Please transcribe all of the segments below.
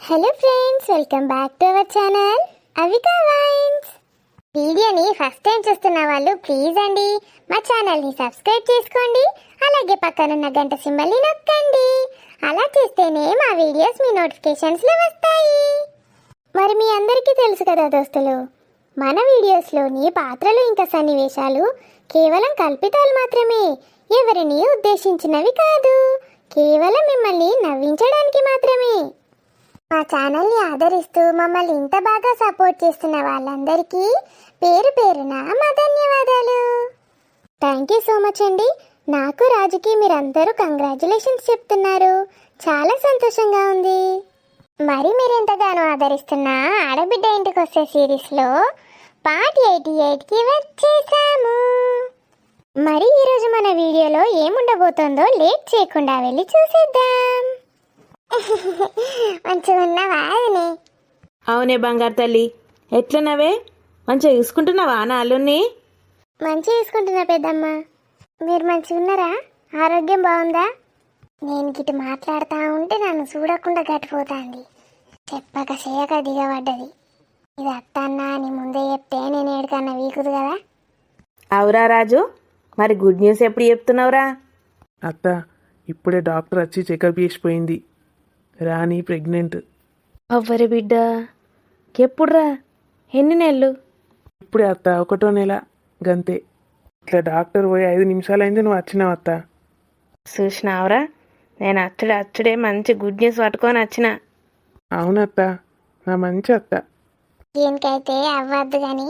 Hello friends, welcome back to our channel Avika wines. వీడియోని first time చూస్తున్న వాళ్ళు please అండి మా ఛానల్ని సబ్స్క్రైబ్ చేసుకోండి. అలాగే పక్కనున్న గంట సింబల్ని నొక్కండి. అలా చేస్తేనే మా వీడియోస్ మీ నోటిఫికేషన్స్లో వస్తాయి. మరి మీ అందరికీ తెలుసు కదా దోస్తులు, మన వీడియోస్లోని పాత్రలు ఇంకా సన్నివేశాలు కేవలం కల్పితాలు మాత్రమే, ఎవరిని ఉద్దేశించినవి కాదు. కేవలం మిమ్మల్ని నవ్వించడానికి మాత్రమే. మా ఛానల్ని ఆదరిస్తూ మమ్మల్ని ఇంత బాగా సపోర్ట్ చేస్తున్న వాళ్ళందరికీ పేరు పేరున మా ధన్యవాదాలు. థ్యాంక్ యూ సో మచ్ అండి. నాకు రాజుకి మీరందరూ కంగ్రాచులేషన్స్ చెప్తున్నారు. చాలా సంతోషంగా ఉంది. మరి మీరెంతగానో ఆదరిస్తున్న ఆడబిడ్డ ఇంటికి వస్తే సిరీస్లో పార్ట్ 88కి వచ్చేసాము. మరి ఈరోజు మన వీడియోలో ఏముండబోతోందో లేట్ చేయకుండా వెళ్ళి చూసేద్దాం. మంచిగా ఉన్నావా? అవునే బంగారు తల్లి, ఎట్లున్నావే? మంచిగా చూసుకుంటున్నావా నాలుని? మంచిగా చూసుకుంటున్నా పెద్దమ్మ. మీరు మంచిగా ఉన్నారా? ఆరోగ్యం బాగుందా? నేను గిట్టు మాట్లాడుతూ ఉంటే నన్ను చూడకుండా గట్టిపోతుంది. చెప్పక చేయక దిగబడ్డది. ఇది అత్తన్నా అని ముందే చెప్తే నేను ఏడుకన్నా వీకుదు కదా. అవురా రాజు, మరి గుడ్ న్యూస్ ఎప్పుడు చెప్తున్నావురా? అత్త, ఇప్పుడే డాక్టర్ వచ్చి చెకప్ చేసిపోయింది. రాణి ప్రెగ్నెంట్. అవ్వరి బిడ్డ, ఎప్పుడురా? ఎన్ని నెలలు? ఇప్పుడే అత్త, 1వ నెల గంతే. ఇట్లా డాక్టర్ పోయి 5 నిమిషాలైంది, నువ్వు వచ్చినావు అత్త. చూసినావురా, నేను అచ్చుడే మంచి గుడ్ న్యూస్ పట్టుకొని వచ్చిన. అవునత్త, నా మంచి అత్త. దీనికైతే అవ్వద్దు కానీ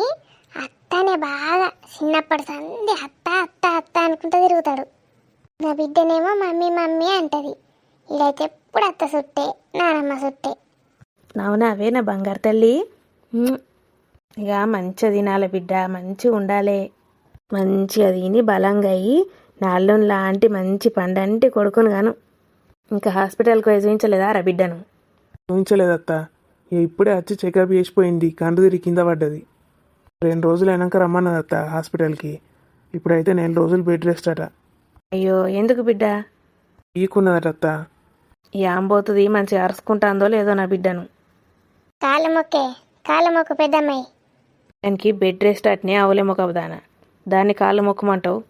అత్తనే బాగా చిన్నప్పటి సంది అత్త అత్త అత్త అనుకుంటూ తిరుగుతాడు. నా బిడ్డనేమో మమ్మీ మమ్మీ అంటది. ఇదైతే ఎప్పుడు అత్త సుట్టే, నానమ్మ సుట్టే. అవునా? అవే నా బంగారు తల్లి. ఇక మంచిగా తినాలి బిడ్డ, మంచిగా ఉండాలి. మంచిగా తిని బలంగా అయ్యి నాళ్ళు లాంటి మంచి పండంటి కొడుకును గాను. ఇంకా హాస్పిటల్కి పోయి చూపించలేదా రా బిడ్డను? చూపించలేదత్త, ఇప్పుడే వచ్చి చెకప్ చేసిపోయింది. కండు తిరిగి కింద పడ్డది. 2 రోజులు అయినాక రమ్మన్నదత్త హాస్పిటల్కి. ఇప్పుడైతే 4 రోజులు బెడ్ రెస్ట్ అట. అయ్యో, ఎందుకు బిడ్డ? ఈకున్నదట. ఈ ఆంబోతుంది మంచిగా అరుచుకుంటాందో లేదో నా బిడ్డను. కాళ్ళ మొక్క పెద్దమ్మాయి. దానికి బెడ్ రెస్ట్ అట్నే అవలే మొక్కదానా, దాన్ని కాళ్ళు మొక్కమంటావు?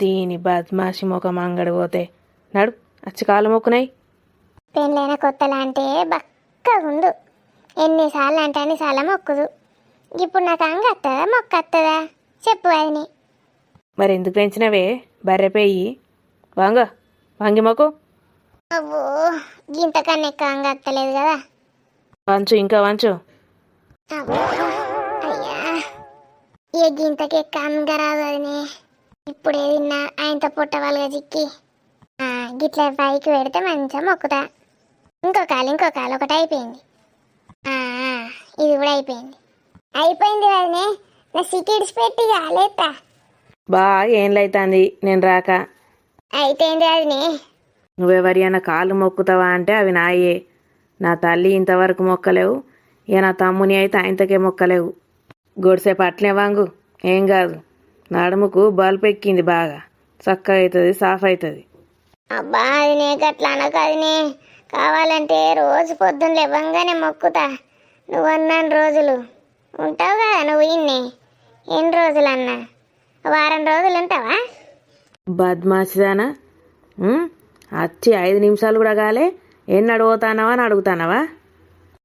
దీని బద్మాషి మొఖం అంగడి పోతే నడు అచ్చి కాళ్ళు మొక్కునాయి. పెళ్ళైన కొత్తలా అంటే బక్కగుండు. ఎన్నిసార్లు అంటే అన్నిసార్లు మొక్కుదు. ఇప్పుడు నాకు అంగత్తదా మొక్కత్తదా చెప్పు అని. మరి ఎందుకు పెంచినవే బర్రెపోయి? వంగి మొక్కు. అవ్వో, గింతకన్నా ఎక్కువ అంగత్తలేదు కదా. వంచు, ఇంకా వంచు. అయ్యా, ఏ గింతకి ఎక్కువ అంగరాదు అదినే. ఇప్పుడు ఏదిన్నా ఆయనతో పుట్టవాళ్ళుగా చిక్కి గిట్ల పైకి పెడితే మంచిగా మొక్కుతా. ఇంకో కాలు ఒకటి అయిపోయింది. ఇది కూడా అయిపోయింది అదినే. నా సిటీడ్స్ పెట్టి కాలేతా ఏంలైతుంది నేను రాక. అయిపోయింది అదినే. నువ్వెవరి అన్న కాళ్ళు మొక్కుతావా అంటే అవి నాయే. నా తల్లి ఇంతవరకు మొక్కలేవు, ఇక నా తమ్ముని అయితే ఆయనతకే మొక్కలేవు. గొడిసేపు అట్లే వాంగు, ఏం కాదు. నడుముకు బల్బు ఎక్కింది, బాగా చక్కగా అవుతుంది, సాఫ్ అవుతుంది. అబ్బా అదినే, గట్లా అనకు అదినే. కావాలంటే రోజు పొద్దున్న లేవంగానే మొక్కుతా. నువ్వు అన్నాను రోజులు ఉంటావు కదా నువ్వు. ఎన్ని రోజులన్నా? వారం రోజులు ఉంటావా? బద్మాసిదానా, వచ్చి 5 నిమిషాలు కూడా కాలే ఎన్ని అడుగుతానవా అని అడుగుతానవా?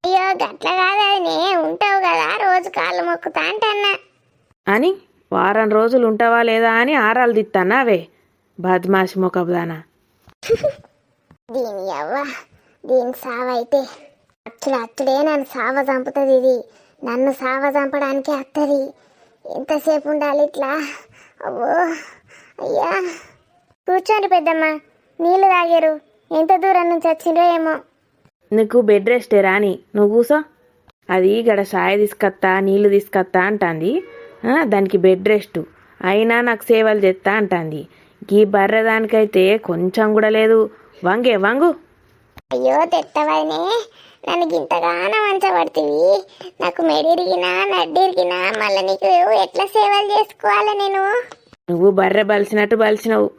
అయ్యో గట్ల కాదు అదినే, ఉంటావు కదా రోజు కాళ్ళు మొక్కుతా అంటన్నా. అని వారం రోజులు ఉంటావా లేదా అని ఆరాలు తిత్తానా? అవే బద్మాసి మొక్కదానా. దీని సావైతే అచ్చుడే నన్ను సావ చంపుతుంది. ఇది నన్ను సావ చంపడానికి వస్తుంది. ఎంతసేపు ఉండాలి ఇట్లా? అవ్వో అయ్యా. కూర్చోండి పెద్దమ్మ, నీళ్ళు తాగారు. ఎంత దూరం నుంచి వచ్చిండ్రో ఏమో. నీకు బెడ్ రెస్టే రాని, నువ్వు కూసో. అది గడ సాయ తీసుకొత్తా నీళ్లు తీసుకొత్తా అంటాంది. దానికి బెడ్ రెస్ట్ అయినా నాకు సేవలు చేస్తా అంటాంది. ఈ బర్రె దానికైతే కొంచెం కూడా లేదు. వంగు. అయ్యో తెత్తవనే, నన్ను గింతగానో వంచబడుతుంది. నాకు మెడిరిగినా నడ్డిరిగినా మళ్ళీ నీకు ఎట్లా సేవలు చేసుకోవాలా నేను? నువ్వు బర్రె బలిసినట్టు బలిసినవు.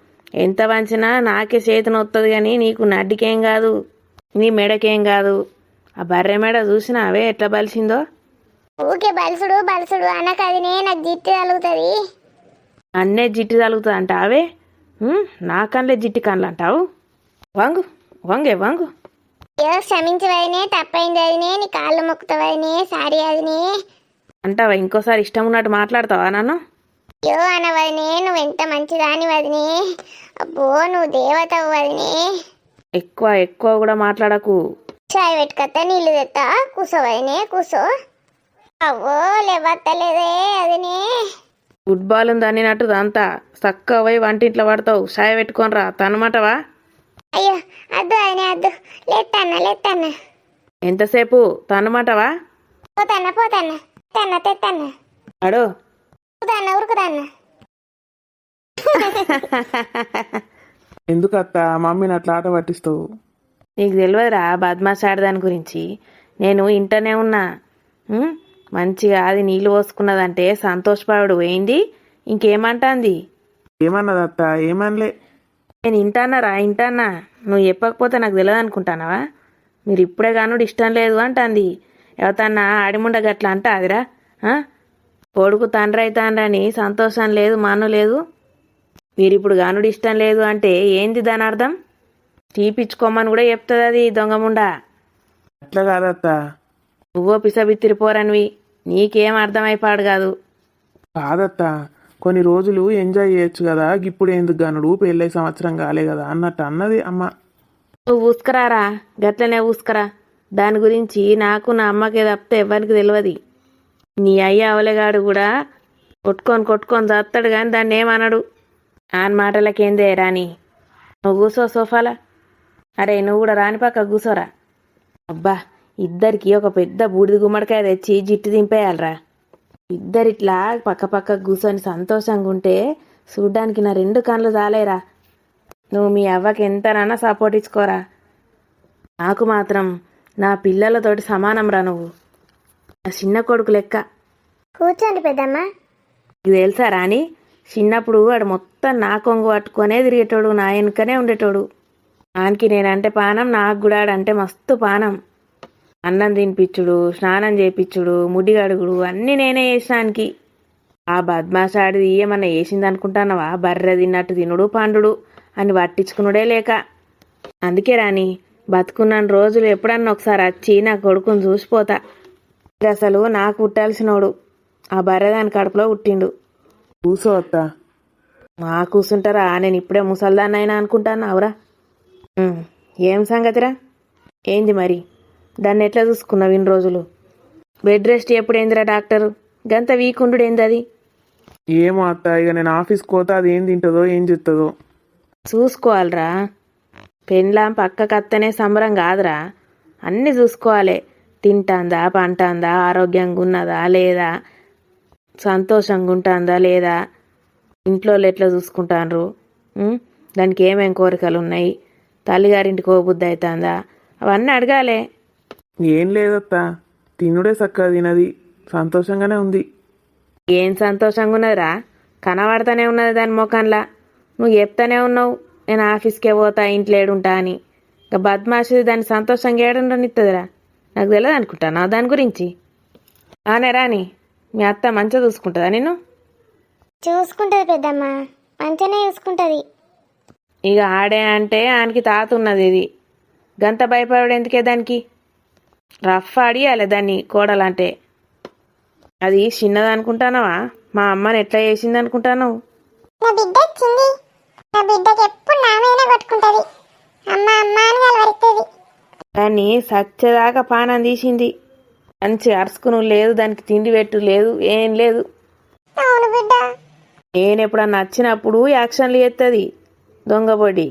ఎంత వంచినా నాకే చేతన వస్తుంది కానీ నీకు నడ్డికేం కాదు, నీ మెడకేం కాదు. ఆ బర్రె మేడ చూసినా అవే ఎట్లా బలిసిందో. ఊకే బలుసుడు బలుసుడు అన్నకు అదినే నాకు జిట్టు తగులుతుంది. అన్నే జిట్టు తలుగుతుంది అంట అవే. నా కళ్ళే జిట్టి కళ్ళు అంటావు. వంగు వంగే వంగు. ఏదో క్షమించవైనే, తప్పైంది అదినే, నీ కాళ్ళు మొక్కుతావైనే, సారీ అదినే. అంటావా? ఇంకోసారి ఇష్టం ఉన్నట్టు మాట్లాడతావా నన్ను? అయ్యో అనవదినే, నువ్వు ఎంత మంచిదాని వదినే. అబ్బో నువ్వు దేవతవు వదినే. ఎక్కువ ఎక్కువ కూడా మాట్లాడకు. చాయ్ పెట్టుకత్తా, నీళ్ళు తెత్తా, కూసోవైనే కూసో. అవ్వో లేవత్తలేదే అదినే. ఫుట్బాల్ దన్నినట్టు అంతా చక్కగా పోయి వంటింట్లో పడతావు. షాయ్ పెట్టుకొని రా తనమాటవా? అయ్యో అద్దు అదినే అద్దు, లేత్తన్నా. ఎంతసేపు తనమాటవా? పోతన్నా తెత్తన్నా. అడు ఉరుకుదన్నా. ఎందుకు అత్త మమ్మీని అట్లా ఆట పట్టిస్తావు? నీకు తెలియదురా బద్మాష్ ఆడదాని గురించి. నేను ఇంటనే ఉన్నా. మంచిగా అది నీళ్ళు పోసుకున్నదంటే సంతోషపడు పోయింది. ఇంకేమంటాంది? ఏమన్నది అత్త? ఏమనలే. నేను ఇంటానా. నువ్వు చెప్పకపోతే నాకు తెలియదు అనుకుంటానవా? మీరు ఇప్పుడే కానుడు ఇష్టం లేదు అంటాంది. ఎవతన్నా ఆడిముండ గట్లా అంట అదిరా. కొడుకు తండ్రి అవుతాండ్రని సంతోషం లేదు, మాను లేదు. మీరిప్పుడు గానుడు ఇష్టం లేదు అంటే ఏంది దాని అర్థం? తీపిచ్చుకోమని కూడా చెప్తుంది అది దొంగముండా. అట్లా కాదత్త. నువ్వో పిసబిత్తిరిపోరనివి, నీకేం అర్థమైపాడు కాదు. కాదత్త, కొన్ని రోజులు ఎంజాయ్ చేయొచ్చు కదా, ఇప్పుడు ఎందుకు గనుడు, పెళ్ళై సంవత్సరం కాలే కదా అన్నట్టు అన్నది అమ్మ. నువ్వు ఊసుకరారా, గట్లనే ఊసుకరా. దాని గురించి నాకు నా అమ్మకే తప్పితే ఎవరికి తెలియదు. నీ అయ్య అవలేగాడు కూడా కొట్టుకొని చస్తాడు కానీ దాన్ని ఏమన్నాడు. ఆన్ మాటలకేందే రాని. నువ్వు కూసో సోఫాలా. అరే నువ్వు కూడా రాని పక్క కూసోరా. అబ్బా ఇద్దరికి ఒక పెద్ద బూడిద గుమ్మడికాయ తెచ్చి జిట్టు దింపేయాలరా. ఇద్దరిట్లా పక్క కూర్చొని సంతోషంగా ఉంటే చూడ్డానికి నా 2 కళ్ళు చాలేరా. నువ్వు మీ అవ్వకి ఎంతనన్నా సపోర్ట్ ఇచ్చుకోరా. నాకు మాత్రం నా పిల్లలతోటి సమానం రా నువ్వు. నా చిన్న కొడుకు లెక్క. కూర్చోండి పెద్దమ్మ. ఇది తెలుసా రాని, చిన్నప్పుడు వాడు మొత్తం నా కొంగు పట్టుకొనే తిరిగేటోడు, నా వెనుకనే ఉండేటోడు. ఆయనకి నేనంటే పానం, నాకు కూడా ఆడంటే మస్తు పానం. అన్నం తినిపించుడు, స్నానం చేయించుడు, ముడి గడుగుడు అన్నీ నేనే చేసినానికి. ఆ బద్మాషాడిది ఏమన్నా వేసింది అనుకుంటానవా? బర్రె తిన్నట్టు తినుడు పండుడు అని పట్టించుకునుడే లేక. అందుకే రాని బతుకున్న రోజులు ఎప్పుడన్నా ఒకసారి వచ్చి నా కొడుకుని చూసిపోతా. అసలు నాకు పుట్టాల్సినోడు ఆ బర్రె దాని కడుపులో పుట్టిండు. కూసో అత్త. మా కూర్చుంటారా? నేను ఇప్పుడే ముసల్దాన్నైనా అనుకుంటాను అవరా. ఏం సంగతిరా? ఏంది మరి? దాన్ని ఎట్లా చూసుకున్నావు ఇన్ని రోజులు? బెడ్ రెస్ట్ ఎప్పుడైందిరా డాక్టరు? గంత వీక్ ఉండు ఏంది అది? ఏమో అత్త, ఇక నేను ఆఫీస్కి పోతే అది ఏం తింటుందో ఏం చెప్తుందో. చూసుకోవాలిరా. పెళ్ళాం పక్కకత్తనే సంబరం కాదురా. అన్నీ చూసుకోవాలి. తింటాందా, పంటాందా, ఆరోగ్యంగా ఉన్నదా లేదా, సంతోషంగా ఉంటుందా లేదా, ఇంట్లో ఎట్లా చూసుకుంటాన్రు, దానికి ఏమేం కోరికలు ఉన్నాయి, తల్లిగారింటికి పోబుద్ది అవుతుందా, అవన్నీ అడగాలి. ఏం లేదత్త, తినుడే చక్కగా తినది, సంతోషంగానే ఉంది. ఏం సంతోషంగా ఉన్నదిరా? కనబడతానే ఉన్నది దాని ముఖంలా. నువ్వు చెప్తానే ఉన్నావు నేను ఆఫీస్కే పోతా, ఇంట్లో ఏడుంటా అని. ఇక బద్మాషి దాన్ని సంతోషంగా ఏడుండనిస్తుందిరా? నాకు తెలియదు అనుకుంటానా దాని గురించి? ఆనే రాని, మీ అత్త మంచిగా చూసుకుంటుందా నిన్ను? చూసుకుంటుంది పెద్దమ్మ, మంచిగానే చూసుకుంటుంది. ఇక ఆడే అంటే ఆయనకి తాత ఉన్నది. ఇది గంత భయపడు ఎందుకే దానికి? రఫ్ అడియాలి దాన్ని కోడలంటే. అది చిన్నది అనుకుంటానవా? మా అమ్మని ఎట్లా చేసింది అనుకుంటాను? నా బిడ్డ వచ్చింది, నా బిడ్డకి ఎప్పుడు నామైనా కొట్టుకుంటుంది, అమ్మ అమ్మ అని కలవరుతుంది. దాన్ని సచ్చేదాకా పానం తీసింది. మంచి అరుసుకును లేదు, దానికి తిండి పెట్టు లేదు, ఏం లేదు. అవును బిడ్డ. నేను ఎప్పుడన్నా నచ్చినప్పుడు యాక్షన్లు చేస్తుంది దొంగబొడి.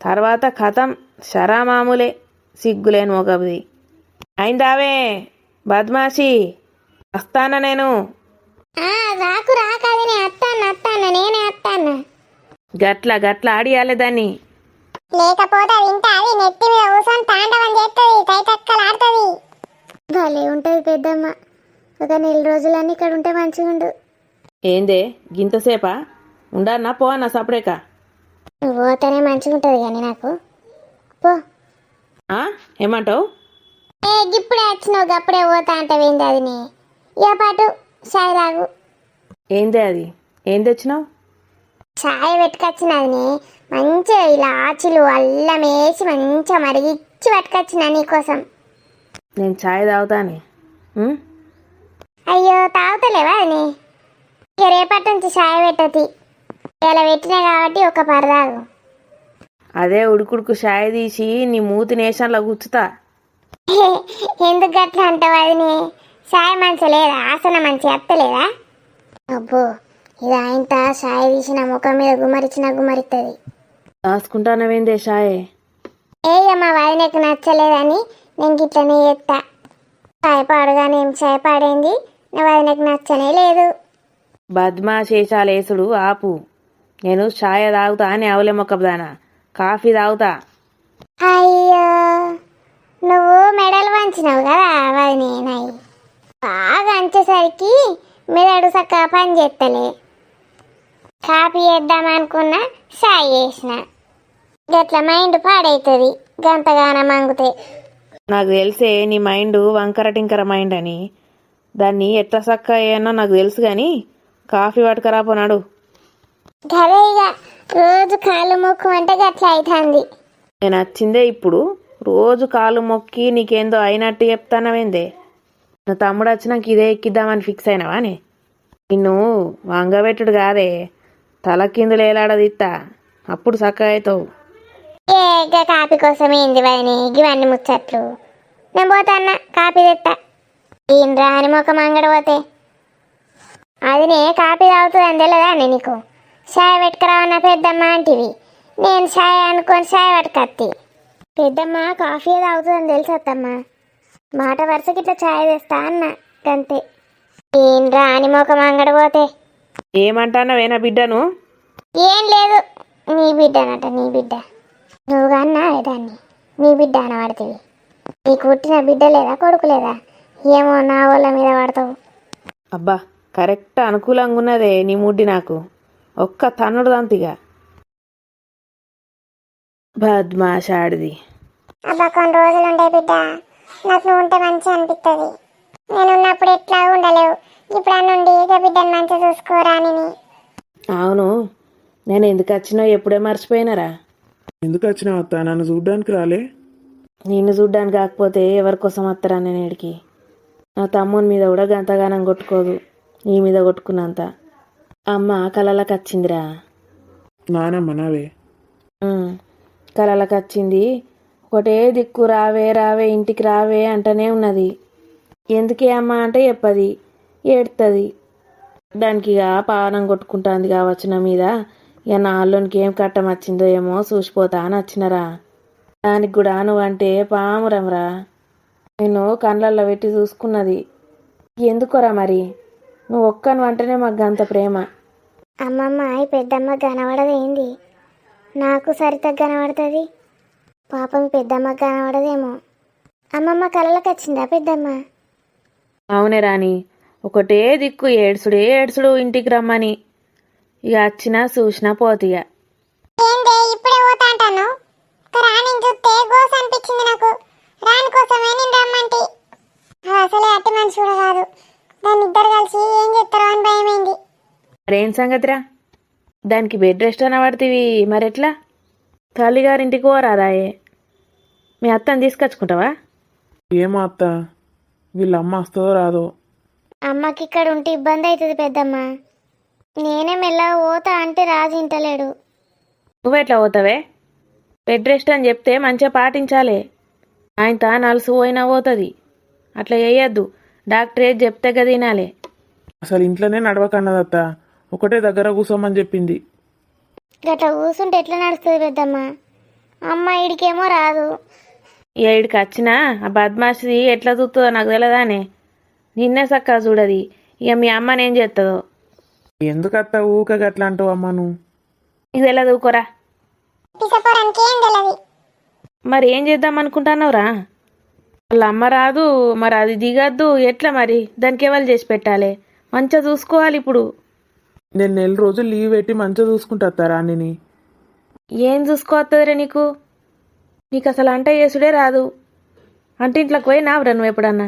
తర్వాత కథం శరామామూలే, సిగ్గులేని మొగబది. అయిందావే బద్మాషి, వస్తానా నేను. రాకు రాకది, నేను అత్తాను నేనే అత్తాను. గట్ల ఆడియాలి దాన్ని. లేకపోతే అది ఇంత అది నెత్తి మీద కూర్చొని తాండవం చేస్తుంది, తైతక్కలాడుతుంది. భలే ఉంటుంది పెద్దమ్మ. ఒక 4 రోజులన్నీ ఇక్కడ ఉంటే మంచిగా ఉండు. ఏందే గింతసేపా ఉండన్నా? పోవన్నా సపరేక. నువ్వు పోతేనే మంచిగా ఉంటుంది కానీ నాకు. పో. ఏమంటావు? ఇప్పుడే వచ్చినావు అప్పుడే పోతా అంటవేంది అది నీ ఇక పాటు చాయ్ తాగు. ఏంది అది? ఏం తెచ్చినావు? చాయ్ పెట్టుకొచ్చినది మంచిగా ఇలాచీలు అల్లం వేసి మంచిగా మరిగిచ్చి పట్టుకొచ్చిన నీకోసం. నేను ఛాయ్ తాగుతానే. అయ్యో తాగుతలేవా అని ఇక రేపటి నుంచి చాయ్ పెట్టతి. ఇలా పెట్టినా కాబట్టి ఒక పరదాగు. అదే ఉడుకుడుకు ఛాయ్ తీసి నీ మూతి నేషన్లో గుచ్చుతా. ఎందుకు గట్లా అంటావు అది చాయ్ మంచి లేదా ఆసన మంచి ఎత్తలేదా? అబ్బో ఇది ఆయన చాయ్ తీసిన ముఖం మీద గుమరిస్తుంది. రాసుకుంటానవేందే ఛాయ్? మా వదినకు నచ్చలేదని నేను గిట్లనే చేస్తా. చాయ్ పాడుగానే ఏం చాయ్ పాడైంది, నా వదినకు నచ్చనే లేదు. బద్మా శేషాలేసుడు ఆపు. నేను ఛాయ్ తాగుతా అని అవలే మొక్కదానా, కాఫీ తాగుతా. అయ్యో నువ్వు మెడలు వంచినావు కదా వదినే నాయి. బాగా అంచేసరికి మెదడు చక్కగా పని చేస్తలే. కాఫీ చేద్దామనుకున్నా చాయ్ చేసిన. గట్ల మైండ్ పాడవుతుంది గంతగానం మంగితే. నాకు తెలిసే నీ మైండ్ వంకర టింకర మైండ్ అని. దాన్ని ఎట్లా చక్క అయ్యానో నాకు తెలుసు కానీ కాఫీ పట్టుకరాపోనాడు. గదే ఇక రోజు కాళ్ళు మొక్కు అంటే గట్ల అవుతుంది. నేను వచ్చిందే ఇప్పుడు. రోజు కాలు మొక్కి నీకేందో అయినట్టు చెప్తానవేందే? నా తమ్ముడు వచ్చినాక ఇదే ఎక్కిద్దామని ఫిక్స్ అయినావానే? నిన్ను వంగబెట్టుడు కాదే, తల కిందులు ఏలాడదిత్తా, అప్పుడు చక్కగా అవుతావు. ఏ కాఫీ కోసం ఏంది వదిని ఇవన్నీ ముచ్చట్లు. నేను పోతాన్నా కాఫీ తెత్తా. ఈయన రాని ముఖం అంగడి పోతే అదినే కాఫీ తాగుతుందని తెలియదా నీకు? చాయ్ పెట్టుకురావన్న పెద్దమ్మ అంటివి, నేను చాయ్ అనుకొని చాయ్ పట్టుకత్తి. పెద్దమ్మ కాఫీ తాగుతుందని తెలుసత్తమ్మ, మాట వరుసకి ఇట్లా చాయ్ తెస్తా అన్న గంతే. ఈయన రాని ముఖం అంగడి పోతే ఏమంటానవేనా బిడ్డను? ఏం లేదు, నీ బిడ్డనట నీ బిడ్డ. నువ్వు కన్నా దాన్ని నీ బిడ్డ అనబడుతుంది. నీకు పుట్టిన బిడ్డ లేదా కొడుకు లేదా? ఏమో నా వాళ్ళ మీద పడతావు. అబ్బా కరెక్ట్ అనుకూలంగా ఉన్నదే నీ ముడ్డి నాకు. ఒక్క తన్నుడు దంతిగా బద్మాషాడిది. అబ్బా కొన్ని రోజులు ఉండే బిడ్డ, నాకు నువ్వు ఉంటే మంచిగా అనిపిస్తుంది. నేను ఉన్నప్పుడు ఎట్లా ఉండలేవు, ఇప్పుడు అన్నుండి ఇక బిడ్డను మంచిగా చూసుకోరా అని. అవును, నేను ఎందుకు వచ్చినా ఎప్పుడే మర్చిపోయినారా? ఎందుకు వచ్చినావు అత్త? నన్ను చూడ్డానికి రాలే? నిన్ను చూడ్డానికి కాకపోతే ఎవరి కోసం వస్తారా నేను ఈడికి? నా తమ్ముని మీద కూడా గంతగానం కొట్టుకోదు, నీ మీద కొట్టుకున్నంత. అమ్మ కలలకు వచ్చిందిరా. నానమ్మ నావే? కలలకు వచ్చింది. ఒకటే దిక్కు రావే రావే ఇంటికి రావే అంటనే ఉన్నది. ఎందుకే అమ్మ అంటే చెప్పది, ఏడుతుంది. దానికి ఇక పానం కొట్టుకుంటుంది కావచ్చు నా మీద. ఇక నా అల్లునికి ఏం కట్టం వచ్చిందో ఏమో చూసిపోతా అని వచ్చినరా. దానికి కూడా నువ్వంటే పామురంరా. నేను కళ్ళల్లో పెట్టి చూసుకున్నది. ఎందుకోరా మరి? నువ్వు ఒక్కను అంటేనే మాకు అంత ప్రేమ. అమ్మమ్మ ఈ పెద్దమ్మ కనబడదేంది? నాకు సరిత కనబడుతుంది. పాపం పెద్దమ్మ కనబడదేమో. అమ్మమ్మ కళ్ళకి వచ్చిందా పెద్దమ్మ? అవునే రాని, ఒకటే దిక్కు ఏడ్సుడే ఏడ్సుడు ఇంటికి రమ్మని. ఇక వచ్చినా చూసినా పోతిగా. ఏందే ఇప్పుడే పోతా అంటాను? రాణి చూస్తే గోస అనిపించింది నాకు. రాని కోసమే నేను రమ్మంటి. అసలే అట్టి మనిషి కూడా కాదు. దాన్ని ఇద్దరు కలిసి ఏం చేస్తారో అని భయమైంది. మరేం సంగతిరా? దానికి బెడ్ రెస్ట్ అని పడుతుంది మరెట్లా? తల్లిగారింటికి పోరాదాయే. మీ అత్తని తీసుకొచ్చుకుంటావా? ఏమో అత్త, వీళ్ళ అమ్మ వస్తుందో రాదో. అమ్మకి ఇక్కడ ఉంటే ఇబ్బంది అవుతుంది పెద్దమ్మ. నేనే మెల్లగా పోతా అంటే రాజు ఇంటలేడు. నువ్వెట్లా పోతావే? బెడ్ రెస్ట్ అని చెప్తే మంచిగా పాటించాలి. ఆయన నలుసు పోయినా పోతుంది. అట్లా వేయద్దు. డాక్టర్ ఏది చెప్తే కదా తినాలి. అసలు ఇంట్లోనే నడవకన్నదత్త, ఒకటే దగ్గర కూర్చోమని చెప్పింది. గట్లా కూర్చుంటే ఎట్లా నడుస్తుంది పెద్దమ్మ? అమ్మ ఇడికేమో రాదు. ఈడికి వచ్చినా ఆ బద్మాషి ఎట్లా చూస్తుందో నాకు తెలియదానే. నిన్నే చక్కగా చూడది. ఇక మీ అమ్మనేం చేస్తుందో. ఎందుకత్త ఊక గట్లా అంటావు అమ్మ నువ్వు? ఇది ఎలా దూకోరా? మరి ఏం చేద్దాం అనుకుంటున్నావురా? వాళ్ళ అమ్మ రాదు, మరి అది దిగద్దు. ఎట్లా మరి? దానికి ఎవరు చేసి పెట్టాలి? మంచిగా చూసుకోవాలి. ఇప్పుడు నేను 4 రోజులు లీవ్ పెట్టి మంచిగా చూసుకుంటా రాణిని. ఏం చూసుకోవస్తుందిరే నీకు? నీకు అసలు అంట చేసుడే రాదు. అంటే ఇంట్లోకి పోయినావురా నువ్వు ఎప్పుడన్నా?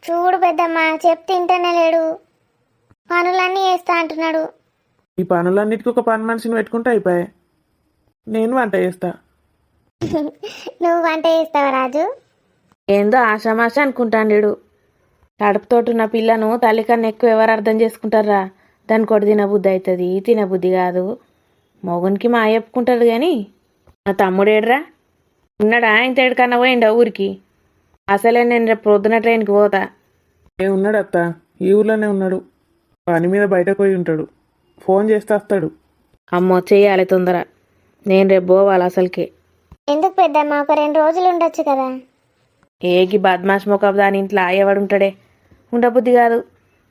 చూడు పెద్దమ్మ చెప్తే ఇంటనే లేడు, పనులన్నీ చేస్తా అంటున్నాడు. ఈ పనులన్నిటికీ ఒక పని మనిషిని పెట్టుకుంటే అయిపోయాయి. నేను వంట చేస్తా. నువ్వు వంట చేస్తావా రాజు? ఏందో ఆషామాష అనుకుంటాండు. కడుపుతోటున్న పిల్లను తల్లి కన్నా ఎక్కువ ఎవరు అర్థం చేసుకుంటారా? దాని కొడు తినబుద్ధి అవుతుంది, తినబుద్ధి కాదు. మొగునికి మా చెప్పుకుంటాడు కానీ నా తమ్ముడేడ్రా ఉన్నాడా? ఇంత ఏడుకన్నా పోయిండా ఊరికి? అసలే నేను రేపు పొద్దున ట్రైన్కి పోతా. ఉన్నాడు అత్త, ఈ ఊర్లోనే ఉన్నాడు. పని మీద బయటకు పోయి ఉంటాడు. ఫోన్ చేస్తే వస్తాడు. అమ్మో చెయ్యాలి తొందర, నేను రేపు పోవాలి అసలుకే. ఎందుకు పెద్దమ్మ, ఒక 2 రోజులు ఉండొచ్చు కదా. ఏగి బద్మాష్ మొకబ్ దాని ఇంట్లో ఎవడుంటాడే? ఉండబుద్ధి కాదు.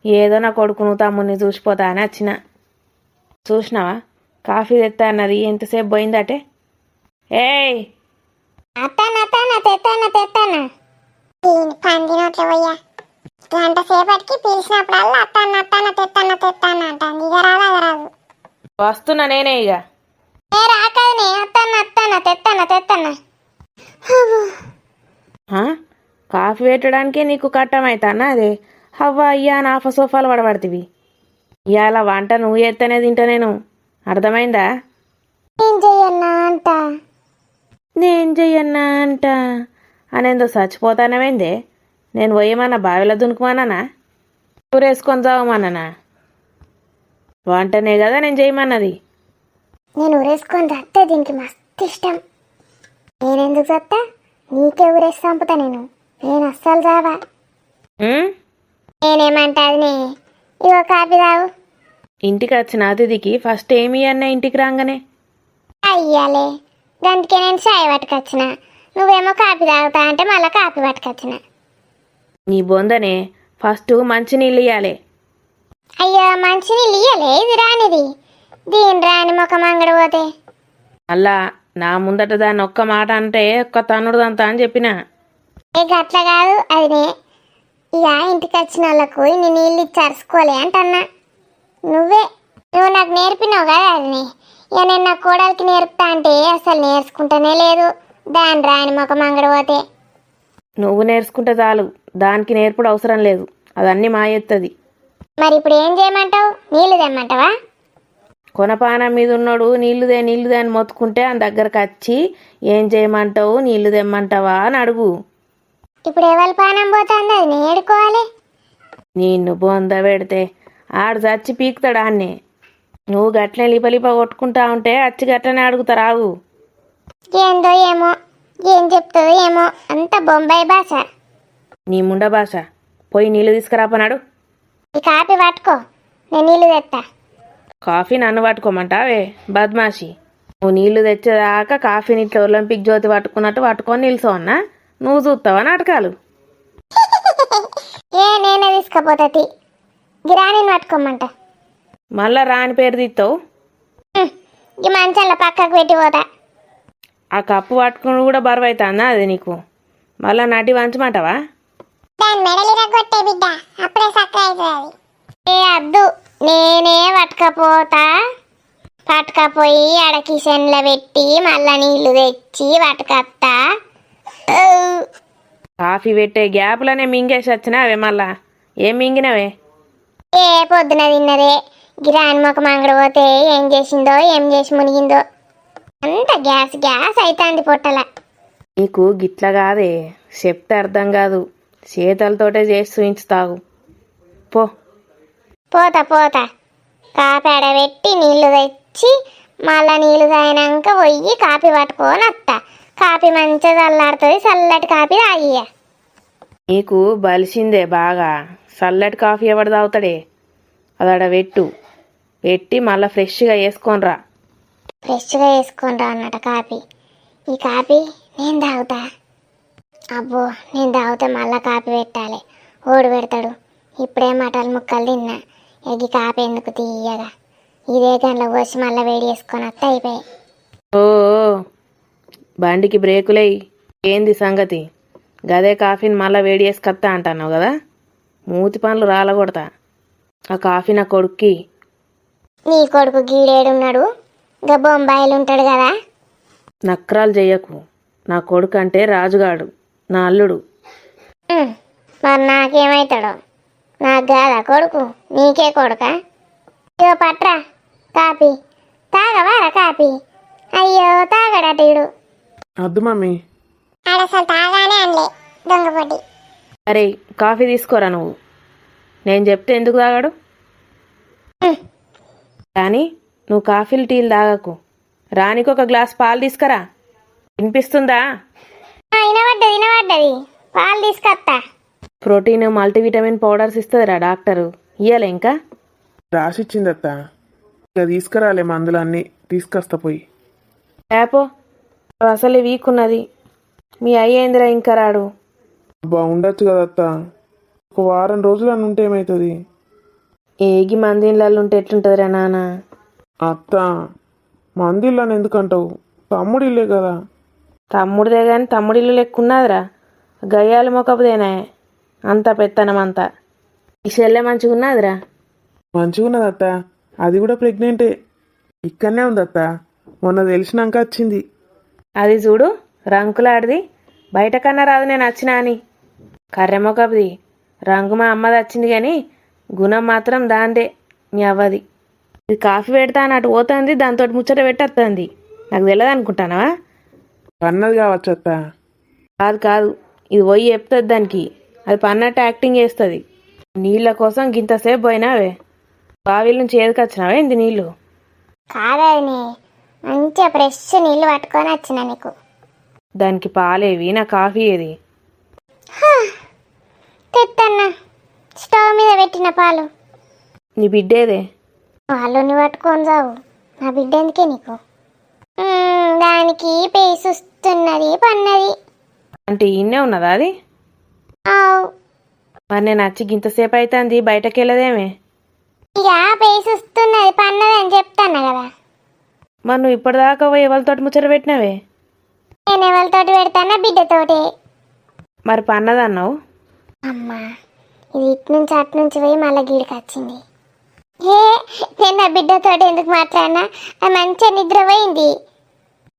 ఏదో నా కొడుకును తమ్ముడిని చూసిపోతా అని వచ్చిన. చూసినావా కాఫీ తెత్తా అన్నది ఎంతసేపు పోయిందటే? ఏయ్ తెత్తానా దీని పంది నోట్లో పోయా. గంట సేపటికి పిలిచినప్పుడల్లా తెత్తానా అంటాను. ఇక రాదు. వస్తున్నా నేనే ఇక. ఏ రాకదనే, తెత్తానా. కాఫీ పెట్టడానికే నీకు కట్టమవుతానా? అదే హవ్వ అయ్యా నాఫ సోఫాలు పడబడుతుంది. ఇవాళ వంట నువ్వు ఎత్తనే తింటా నేను, అర్థమైందా? ఏం చెయ్యన్నా అంట, నేను చెయ్యన్నా అంట అనేందో చచ్చిపోతానవేందే? నేను పోయేమన్నా బావిలో దునుకుమానా? ఊరేసుకొని చావమన్నానా? వంటనే కదా నేను చేయమన్నది. నేను ఊరేసుకొని చస్తే దీనికి మస్తు ఇష్టం. నేనెందుకు చస్తా? నీకే ఊరేసి చంపుతా నేను అస్సలు చావా. నేనేమంటాది ఇగో కాపీ తాగు. ఇంటికి వచ్చిన అతిథికి ఫస్ట్ ఏమి అన్న ఇంటికి రాగానే అయ్యాలే, అందుకే నేను చాయ్ పట్టుకొచ్చిన. నువ్వేమో కాపీ తాగుతా అంటే మళ్ళీ కాపీ పట్టుకొచ్చిన. నీ బొందనే ఫస్ట్ మంచి నీళ్ళు ఇయ్యాలి. అయ్యో మంచినీళ్ళు ఇయ్యలే, ఇది రానిది. దీని రాని ముఖం అంగడి పోతే అలా నా ముందట దాన్ని ఒక్క మాట అంటే ఒక్క తన్నుడుదంతా అని చెప్పిన. ఇక అట్లా కాదు, అది ఇక ఇంటికి వచ్చిన వాళ్ళకు ఇన్ని నీళ్ళు ఇచ్చి అరుచుకోలే అంటన్నా. నువ్వు నాకు నేర్పినావు కదా అది. ఇక నేను నా కోడలికి నేర్పుతా అంటే అసలు నేర్చుకుంటానే లేదు. దాని రాని ముఖం అంగడి పోతే. నువ్వు నేర్చుకుంటే చాలు, దానికి నేర్పుడు అవసరం లేదు. అదన్నీ మాయెత్తది. మరి ఇప్పుడు ఏం చేయమంటావు? నీళ్ళు తెమ్మంటావా? కొనపానం మీద ఉన్నాడు నీళ్లుదే అని మొత్తుకుంటే ఆయన దగ్గరకు వచ్చి ఏం చేయమంటావు, నీళ్లు తెమ్మంటావా అని అడుగు. ఇప్పుడు ఎవరి పానం పోతుంది, అది నేడుకోవాలి. నిన్ను బొంద పెడితే ఆడు చచ్చి పీకుతాడు ఆన్నే. నువ్వు గట్లనే లిపలిప కొట్టుకుంటా ఉంటే అచ్చి గట్లనే అడుగుతారు. ఆగు. ఏందో ఏమో, ఏం చెప్తుందో ఏమో, అంత బొంబాయి భాష. నీ ముండ భాష. పోయి నీళ్ళు తీసుకురాపనాడు. ఈ కాపీ పట్టుకో, నేను నీళ్ళు తెస్తా. కాఫీ నన్ను పట్టుకోమంటావే బద్మాషి? నువ్వు నీళ్లు తెచ్చేదాకా కాఫీని ఇట్లా ఒలింపిక్ జ్యోతి పట్టుకున్నట్టు పట్టుకొని నిల్చోవన్నా? నువ్వు చూస్తావా నాటకాలు? నేనే తీసుకపోతుంది. గిరాణిని పట్టుకోమంట. మళ్ళా రాని పేరు తీస్తావు. ఈ మంచాల పక్కకు పెట్టి పోతా. ఆ కప్పు పట్టుకుని కూడా బరువు అవుతుందా అది నీకు? మళ్ళా నటి వంచమంటావా? దాని మెడలిరా కొట్టే బిడ్డ, అప్పుడే సక్క అవుతుంది. ఏ అద్దు, నేనే పట్టుకపోతా. పట్టుకపోయి ఆడ కిచెన్లో పెట్టి మళ్ళా నీళ్లు తెచ్చి పట్టుకొస్తా. కాఫీ పెట్టే గ్యాప్లోనే మింగేసి వచ్చినావే మళ్ళా? ఏం మింగినవే? ఏ పొద్దున తిన్నదే. గిరాని ముఖం అంగడి పోతే ఏం చేసిందో ఏం చేసి మునిగిందో అంత గ్యాస్ అవుతుంది పొట్టల. నీకు గిట్ల కాదే, చెప్తే అర్థం కాదు. చేతులతోటే చేసి చూయించుతావు. పోతా కాపీ ఆడబెట్టి నీళ్లు తెచ్చి మళ్ళా నీళ్లు తాగినాక పోయి కాపీ పట్టుకొని వస్తా. కాపీ మంచిగా చల్లారుతుంది, చల్లటి కాపీ తాగియ. నీకు బలిసిందే బాగా. చల్లటి కాఫీ ఎవడు తాగుతాడే? అదాడ పెట్టి మళ్ళీ ఫ్రెష్గా వేసుకొనిరా. ఫ్రెష్గా వేసుకొనిరా అన్నట కాపీ. ఈ కాపీ నేను తాగుతా. అబ్బో, నేను తాగితే మళ్ళీ కాపీ పెట్టాలి. ఓడి పెడతాడు. ఇప్పుడే మటన్ ముక్కలు తిన్నా. ఎగ్గి కాపీ ఎందుకు తీయగా? ఇదే గంటలో పోసి మళ్ళీ వేడి చేసుకొని వస్తే అయిపోయాయి. ఓ బండికి బ్రేకులేయి. ఏంది సంగతి? గదే కాఫీని మళ్ళీ వేడి చేసుకొస్తా అంటున్నావు కదా? మూతి పనులు రాలగొడతా. ఆ కాఫీ నా కొడుక్కి. నీ కొడుకు గీడేడున్నాడు? ఇంకా బొంబాయిలు ఉంటాడు కదా. నక్రాలు చెయ్యకు. నా కొడుకు అంటే రాజుగాడు, నా అల్లుడు. మరి నాకేమవుతాడో? నాకు కాదా కొడుకు, నీకే కొడుకా? ఇగో పట్రా కాపీ, తాగవారా కాపీ? అయ్యో తాగడట ఈడు. వద్దు మమ్మీ. ఆడసలు తాగానే అనలే దొంగపొట్టి. అరే కాఫీ తీసుకోరా నువ్వు. నేను చెప్తే ఎందుకు తాగాడు? కానీ నువ్వు కాఫీలు టీలు తాగకు. రానికి ఒక గ్లాస్ పాలు తీసుకురా. వినిపిస్తుందా? వినబడ్డది. పాలు తీసుకొస్తా. ప్రోటీన్ మల్టీవిటమిన్ పౌడర్స్ ఇస్తుందిరా డాక్టరు. ఇయ్యాలి ఇంకా రాసిచ్చింది అత్త. ఇక తీసుకురాలే మందులు అన్నీ తీసుకొస్తా పోయి. యాపో అసలే వీక్ ఉన్నది. మీ అయ్యేందిరా ఇంకా రాడు? ఉండొచ్చు కదా అత్త, ఒక వారం రోజులు అని ఉంటే ఏమవుతుంది? ఏగి మంది ఇళ్ళల్లో ఉంటే ఎట్లుంటుందిరా నాన్న? అత్త మంది ఇల్లని ఎందుకంటావు? తమ్ముడు ఇల్లే కదా. తమ్ముడిదే కానీ తమ్ముడిల్లు లెక్కున్నదిరా. గయ్యాలి మొక్కపుదేనా అంత పెత్తనం అంతా. ఈ చెల్లె మంచిగా ఉన్నదిరా. మంచిగా ఉన్నది అత్త, అది కూడా ప్రెగ్నెంటే. ఇక్కడనే ఉంది అత్త, మొన్న తెలిసినాక వచ్చింది. అది చూడు రంకులాడిది. బయట కన్నా రాదు నేను వచ్చినా అని. కర్రెమొకపుది. రంగు మా అమ్మది వచ్చింది కానీ గుణం మాత్రం దాందే మీ అవ్వది. ఇది కాఫీ పెడతా అని అటు పోతుంది, దాంతో ముచ్చట పెట్టేస్తుంది. నాకు తెలియదు అనుకుంటానవా? అన్నది కావచ్చు అత్త. కాదు కాదు, ఇది పోయి చెప్తుంది దానికి. అది పన్నట్టు యాక్టింగ్ చేస్తుంది. నీళ్ళ కోసం గింతసేపు పోయినావే. బావిల నుంచి ఏదికొచ్చినావే ఇంది నీళ్ళు? కాదని మంచిగా ఫ్రెష్ నీళ్ళు పట్టుకొని వచ్చిన నీకు. దానికి పాలేవి, నా కాఫీ ఏది? తెత్తన్నా స్టవ్ మీద పెట్టిన పాలు. నీ బిడ్డేదే? వాళ్ళని పట్టుకొని చావు. నా బిడ్డ ఎందుకే నీకు? దానికి పేసి వస్తున్నది పన్నది. అంటే ఇన్నే ఉన్నదా అది? ఆవు. మరి నేను వచ్చి గింతసేపు అవుతుంది, బయటకు వెళ్ళదేమే? ఇక పేసి వస్తున్నది పన్నది అని చెప్తాను కదా. మరి నువ్వు ఇప్పటిదాకా పోయి ఎవరితోటి ముచ్చట పెట్టినావే? నేను ఎవరితోటి పెడతానా? బిడ్డతోటి. మరి పన్నదన్నావు? అమ్మా ఇది ఇటు నుంచి అటు నుంచి పోయి మళ్ళీ గీడికి వచ్చింది. నేను నా బిడ్డతోటి ఎందుకు మాట్లాడినా? అది మంచిగా నిద్ర పోయింది.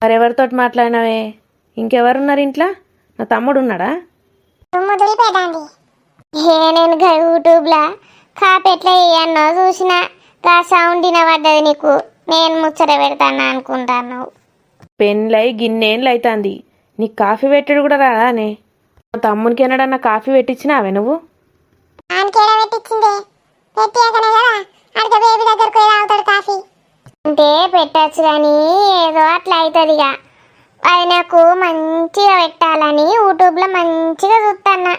మరి ఎవరితోటి మాట్లాడినావే? ఇంకెవరున్నారు ఇంట్లో? నా తమ్ముడు ఉన్నాడా? మొదలు పెట్టండి. నేను యూట్యూబ్లో కాపు ఎట్లా చేయన్నో చూసిన. గా సౌండ్ వినబడ్డది నీకు. నేను ముచ్చట పెడతాను అనుకుంటాను. పెళ్ళై గిన్నెళ్ళు అవుతుంది, నీకు కాఫీ పెట్టాడు కూడా రాదానే? మా తమ్మునికి ఎన్నడన్నా కాఫీ పెట్టించినావే నువ్వు? అంటే పెట్టచ్చు కానీ ఏదో అట్లా అవుతుంది. ఇక అది నాకు మంచిగా పెట్టాలని యూట్యూబ్లో మంచిగా చూస్తాను.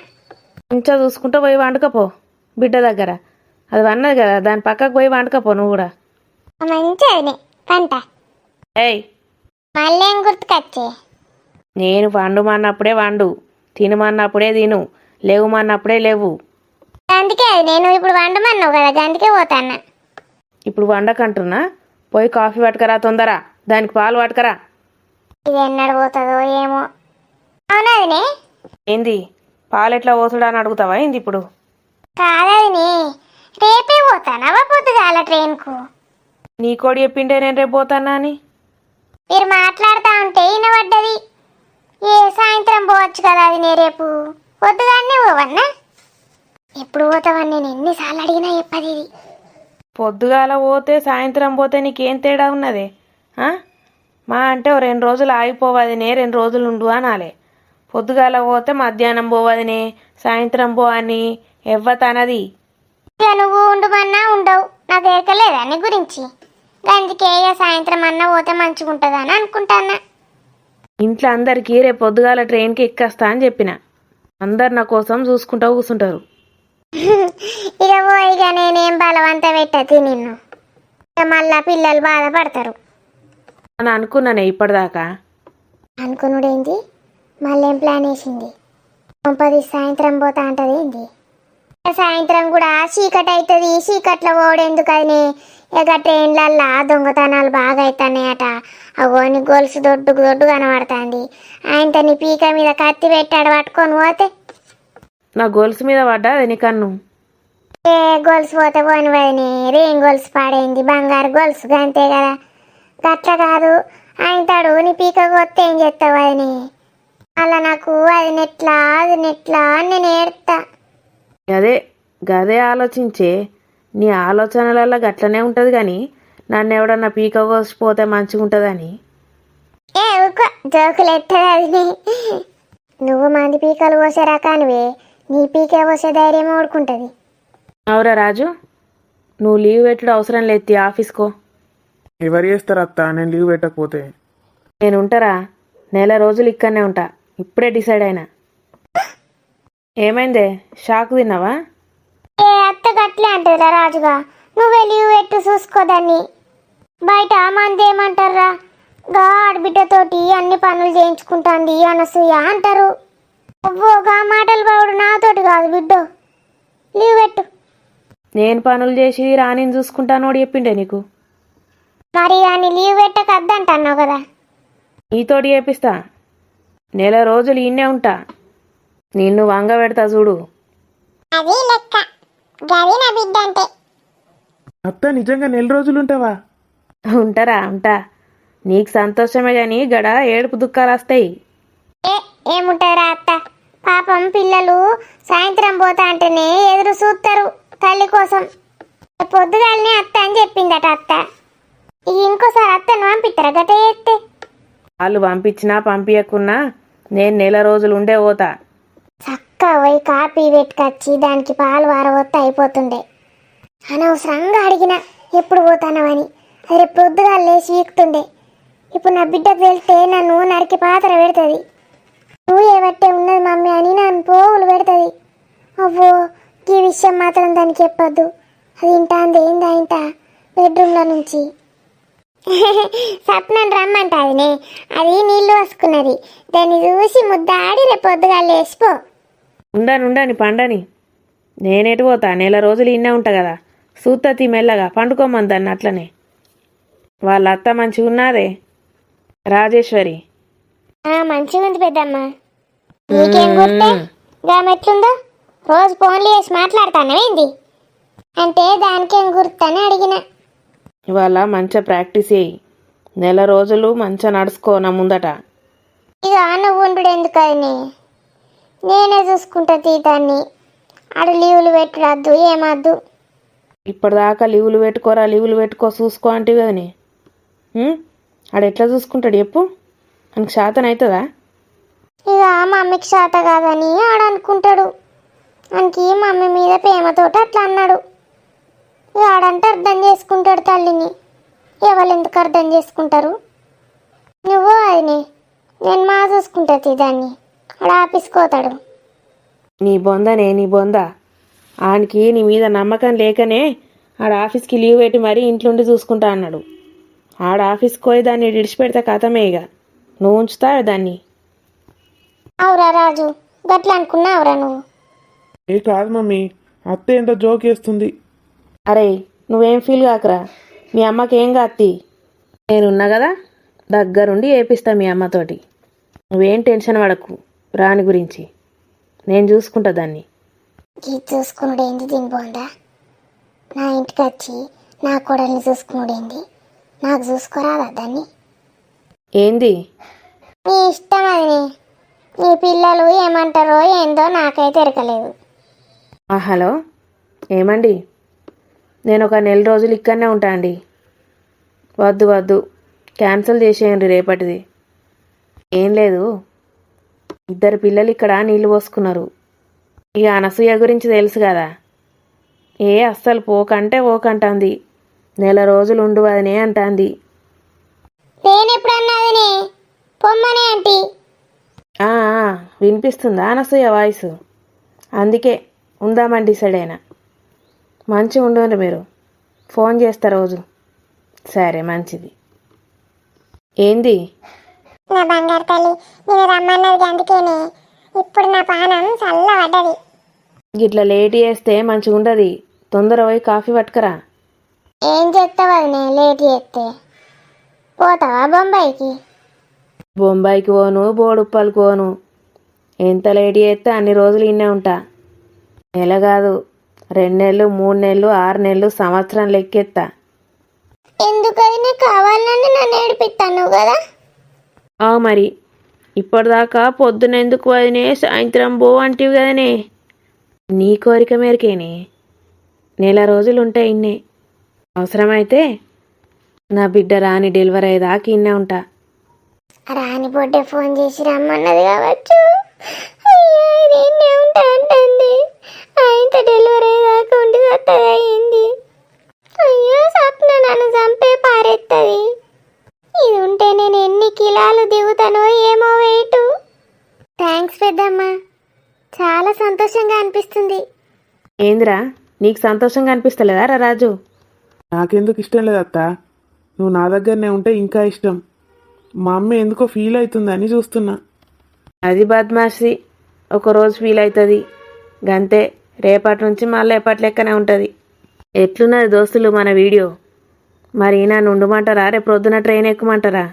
మంచిగా చూసుకుంటూ పోయి వండుకపో బిడ్డ దగ్గర. అది వన్నది కదా, దాని పక్కకు పోయి వండుకపో నువ్వు కూడా. మంచిది పంట. ఏయ్ మళ్ళీ ఏం గుర్తుకొచ్చే? నేను వండుమన్నప్పుడే వండు, తినమన్నప్పుడే తిను, లేవుమన్నప్పుడే లేవు. అందుకే అది నేను ఇప్పుడు వండమన్నావు కదా, అందుకే పోతాన్నా. ఇప్పుడు వండకంటున్నా, పోయి కాఫీ పట్టుకరా తొందర. దానికి పాలు పట్టుకరా. ఇది ఎన్నడు పోతుందో ఏమో. అవునదినే. ఏంది పాలు ఎట్లా పోతుడా అని అడుగుతావా ఏంది ఇప్పుడు? కాదదినే, రేపే పోతానవా పొద్దుగాల ట్రైన్కు? నీ కోడి చెప్పిండే నేను రేపు పోతానా అని. మీరు మాట్లాడుతూ ఉంటే వినబడ్డది. ఏ సాయంత్రం పోవచ్చు కదా అది. నే రేపు పొద్దుగానే పోవన్నా? ఎప్పుడు పోతావని నేను ఎన్నిసార్లు అడిగినా చెప్పది ఇది. పొద్దుగాల పోతే సాయంత్రం పోతే నీకేం తేడా ఉన్నదే? మా అంటే ఓ 2 రోజులు ఆగిపోవదినే, 2 రోజులు ఉండు అనాలే. పొద్దుగాల పోతే మధ్యాహ్నం పోవదినే, సాయంత్రం పో అని ఎవ్వతనది. ఇక నువ్వు ఉండమన్నా ఉండవు, నాకు ఎరకలేదా నీ గురించి. అందుకే ఇక సాయంత్రం అన్నా పోతే మంచిగా ఉంటుందని అనుకుంటానా. ఇంట్లో అందరికీ రేపు పొద్దుగాల ట్రైన్కి ఎక్కేస్తా అని చెప్పిన. అందరు నా కోసం చూసుకుంటూ కూర్చుంటారు. ఇక ఇక నేనేం బలవంత పెట్టది నిన్ను. ఇక మళ్ళా పిల్లలు బాధపడతారు అని అనుకున్నానే ఇప్పటిదాకా. అనుకున్నాడేంది? మళ్ళీ ఏం ప్లాన్ వేసింది? 10 సాయంత్రం పోతా అంటది ఏంది? సాయంత్రం కూడా చీకటి అవుతుంది. చీకట్లో పోవడెందుకు అని ఇక ట్రైన్లల్లా దొంగతనాలు బాగా అవుతున్నాయట. అగోని గొలుసు దొడ్డుకు దొడ్డు కనబడుతుంది. ఆయనతో నీ పీక మీద కత్తి పెట్టాడు, పట్టుకొని పోతే నా గొలుసు మీద పడ్డా నీ కన్ను. ఏ గొలుసు పోతే పోని వదిని, రేం గొలుసు పాడైంది, బంగారు గొలుసు అంతే కదా. గట్ల కాదు, ఆయన తాడు నీ పీక కొత్త ఏం చేస్తావు వదిని? అలా నాకు అది నెట్లా అని నేను ఏడ్తా. గదే ఆలోచించే. నీ ఆలోచనలలో గట్లనే ఉంటుంది కానీ నన్ను ఎవడన్నా పీక కోసిపోతే మంచిగా ఉంటుందని. ఊకో జోకులు ఎత్తది అది. నువ్వు మంది పీకలు కోసే రకానివే, నీ పీకే కోసే ధైర్యం ఊడుకుంటుంది. అవురా రాజు, నువ్వు లీవ్ పెట్టుడు అవసరం లేదు, ఆఫీస్కో. ఎవరు చేస్తారు అత్త నేను లీవ్ పెట్టకపోతే? నేను ఉంటారా, నెల రోజులు ఇక్కడనే ఉంటా. ఇప్పుడే డిసైడ్ అయినా. ఏమైందే, షాక్ తిన్నావా? అత్త గట్లే అంటుందిరా రాజుగా, నువ్వే లీవ్ పెట్టు చూసుకోదాన్ని. బయట మంది ఏమంటారా, గా ఆడబిడ్డతోటి అన్ని పనులు చేయించుకుంటాంది అనసూయ అంటారు. గా మాటలు బావుడు నాతోటి కాదు బిడ్డో, లీవ్ పెట్టు. నేను పనులు చేసి రాణిని చూసుకుంటాను చెప్పిండే నీకు. మరి అని లీవ్ పెట్టకద్దంటున్నావు కదా. నీతోటి చేపిస్తా, నెల రోజులు ఈయనే ఉంటా. నిన్ను వంగ పెడతా చూడు. అది లెక్క, గది నా బిడ్డ అంటే. అత్త నిజంగా నెల రోజులు ఉంటావా? ఉంటా. నీకు సంతోషమే కానీ గడ ఏడుపు దుఃఖాలు వస్తాయి. ఏముంటారా అత్త, పాపం పిల్లలు సాయంత్రం పోతా అంటేనే ఎదురు చూస్తారు తల్లి కోసం. పొద్దుగాలని అత్త అని చెప్పిందట అత్త. ఇంకోసారి అత్తను పంపిస్తారా గట చేస్తే? వాళ్ళు పంపించినా పంపించకున్నా నేను నెల రోజులు ఉండే పోతా. చక్క పోయి కాపీ పెట్టుకొచ్చి దానికి పాలు వారవొత్తే అయిపోతుండే. అనవసరంగా అడిగిన ఎప్పుడు పోతానవని. అది రేపు పొద్దుగా లేచి వీక్తుండే. ఇప్పుడు నా బిడ్డకు వెళ్తే నన్ను నరికి పాత్ర పెడుతుంది. నువ్వు ఏవట్టే ఉన్నది మమ్మీ అని నన్ను పోగులు పెడుతుంది. అవ్వో, ఈ విషయం మాత్రం దానికి చెప్పొద్దు. అది ఇంటాంది ఏందా ఇంత బెడ్రూమ్లో నుంచి. సప్నం రమ్మంటాదినే, అది నీళ్ళు వసుకున్నది. దాన్ని చూసి ముద్దాడి రేపు పొద్దుగా లేచిపో. ఉండని పండని. నేనేటి పోతా, నెల రోజులు ఇన్నే ఉంటా కదా. సూత్తతి మెల్లగా పండుకోమని దాన్ని అట్లనే. వాళ్ళ అత్త మంచిగా ఉన్నారే రాజేశ్వరి. మంచిగా ఉంది పెద్దమ్మ. నీకేం గుర్తే గామెట్లుందో? రోజు ఫోన్లు చేసి మాట్లాడతానవేంది అంటే దానికేం గుర్తని అడిగిన. ఇవాళ మంచిగా ప్రాక్టీస్ చేయి. నెల రోజులు మంచిగా నడుచుకో నా ముందట. ఇక నువ్వు ఉండు ఎందుకు అది, నేనే చూసుకుంటా తీదాన్ని. ఆడు లీవులు పెట్టరాద్దు ఏమద్దు. ఇప్పటిదాకా లీవులు పెట్టుకో చూసుకో అంటే కదనే. ఆడు ఎట్లా చూసుకుంటాడు చెప్పు? మనకు శాతం అవుతుందా? ఇక మమ్మీకి శాత కాదని ఆడనుకుంటాడు. మనకి మమ్మీ మీద ప్రేమతోటి అట్లా అన్నాడు. ఇక ఆడంటే అర్థం చేసుకుంటాడు తల్లిని. ఎవరు ఎందుకు అర్థం చేసుకుంటారు? నువ్వు అది నేను మా చూసుకుంటా దాన్ని. ఆడ ఆఫీస్కి పోతాడు. నీ బొంద. ఆయనకి నీ మీద నమ్మకం లేకనే ఆడ ఆఫీస్కి లీవ్ పెట్టి మరీ ఇంట్లోండి చూసుకుంటా అన్నాడు. ఆడ ఆఫీస్కి పోయి దాన్ని విడిచిపెడితే కథమే. ఇక నువ్వు ఉంచుతావు దాన్ని. అవురా రాజు, గట్లా అనుకున్నావురా నువ్వు? కాదు మమ్మీ, అత్త ఎంత జోక్ చేస్తుంది. అరే నువ్వేం ఫీల్ కాకరా, మీ అమ్మకి ఏం కాత్తి. నేనున్నా కదా, దగ్గరుండి ఏపిస్తా మీ అమ్మతోటి. నువ్వేం టెన్షన్ పడకు రాని గురించి, నేను చూసుకుంటా దాన్ని. చూసుకున్నాడు ఏంది దీని బోందా? నా ఇంటికి వచ్చి నా కోడల్ని చూసుకున్నాడేంది? నాకు చూసుకోరాదా దాన్ని? ఏంది నీ ఇష్టం అది. నీ పిల్లలు ఏమంటారో ఏందో నాకైతే ఎరకలేదు. హలో ఏమండి, నేను ఒక నెల రోజులు ఇక్కడనే ఉంటా అండి. వద్దు క్యాన్సిల్ చేసేయండి రేపటిది. ఏం లేదు, 2 పిల్లలు ఇక్కడ నీళ్ళు పోసుకున్నారు. ఇక అనసూయ గురించి తెలుసు కదా, అస్సలు పోకంటంది. నెల రోజులు ఉండు అదనే అంటాంది. నేనెప్పుడన్నదినే పొమ్మనే ఆంటీ. వినిపిస్తుందా అనసూయ వాయిస్? అందుకే ఉందామని డిసైడ్ అయినా. మంచిగా ఉండండి మీరు, ఫోన్ చేస్తా రోజు. సరే మంచిది. ఏంది నా బంగారు తల్లి, నేను రమ్మన్నది అందుకేనే. ఇప్పుడు నా పానం చల్లబడ్డది. గిట్లా లేట్ చేస్తే మంచిగా ఉండదు. తొందర పోయి కాఫీ పట్టుకరా. ఏం చేస్తావు లేట్ చేస్తే? పోతావా బొంబాయికి? బొంబాయికి పోను, బోడుప్పలకి పోను. ఎంత లేట్ చేస్తే అన్ని రోజులు ఇన్నే ఉంటా. నెల కాదు, 2 నెలలు, 3 నెలలు, 6 నెలలు, సంవత్సరం లెక్కెత్తా. ఎందుకని కావాలని నన్ను ఏడిపిస్తాను కదా? మరి ఇప్పటిదాకా పొద్దున ఎందుకు వదినే సాయంత్రం బో అంటివి కదనే. నీ కోరిక మేరకేనే నెల రోజులు ఉంటాయి ఇన్నే. అవసరమైతే నా బిడ్డ రాని డెలివరీ అయ్యేదాకా ఇన్నే ఉంటా. రాని బొడ్డే ఫోన్ చేసి రమ్మన్నది కావచ్చు. అయ్యో ఇది ఇన్నే ఉంటా అంటుంది. ఆయనతో డెలివరీ అయ్యేదాకా ఉండి సత్తగా అయింది. అయ్యో స్వప్న నన్ను చంపే పారెత్తది. ఇది ఉంటే నేను ఎన్ని కిలాలు దిగుతానో ఏమో వెయిట్. థ్యాంక్స్ పెద్దమ్మ, చాలా సంతోషంగా అనిపిస్తుంది. ఏందిరా నీకు సంతోషంగా అనిపిస్తలేదా రా రాజు? నాకెందుకు ఇష్టం లేదు అత్త, నువ్వు నా దగ్గరనే ఉంటే ఇంకా ఇష్టం. మా అమ్మ ఎందుకో ఫీల్ అవుతుందని చూస్తున్నా. అది బద్మాసి, ఒకరోజు ఫీల్ అవుతుంది గంతే. రేపటి నుంచి మళ్ళీ ఎప్పటి లెక్కనే ఉంటుంది. ఎట్లున్నది దోస్తులు మన వీడియో? మరి నన్ను ఉండమంటారా, రేపు ప్రొద్దున ట్రైన్ ఎక్కుమంటారా?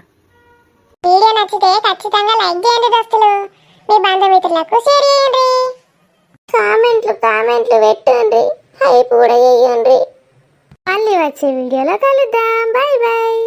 వీడియో నచ్చితే ఖచ్చితంగా లైక్ చేయండి దోస్తులు. మీ బంధుమిత్రులకు షేర్ చేయండి. కామెంట్లు పెట్టండి. హైప్ కూడా చేయండి. మళ్ళీ వచ్చే వీడియోలో కలుద్దాం. Bye bye.